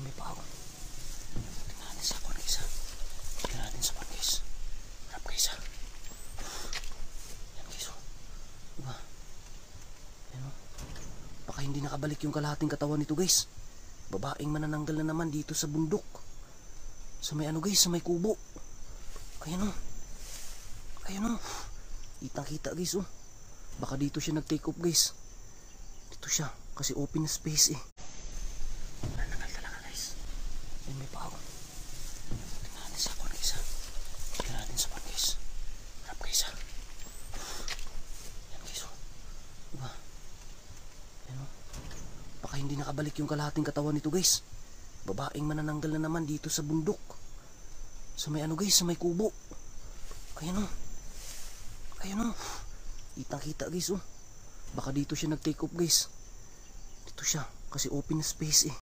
may pao. Tingnan natin sa kwan guys ha. Tingnan natin sa kwan guys. Harap guys ha. Yan guys oh. Diba? Yan oh. Baka hindi nakabalik yung kalahating katawan nito guys. Babaeng manananggal na naman dito sa bundok. Sa may ano guys, sa may kubo. Ayan oh. Ayan oh. Kitang kita guys oh. Baka dito siya nag-take off guys. Dito siya kasi open na space eh. Nanangal talaga guys. Yan may pao. Tingnan natin sa kwan guys ha. Tingnan natin sa kwan guys. Harap guys ha. Yan guys oh. Diba? Yan oh. Baka hindi nakabalik yung kalahating katawan nito guys. Babaeng manananggal na naman dito sa bundok. Sa may ano guys, sa may kubo. Ayan oh. Ayan oh. Kitang kita guys oh. Baka dito siya nag-take off guys. Dito siya kasi open na space eh.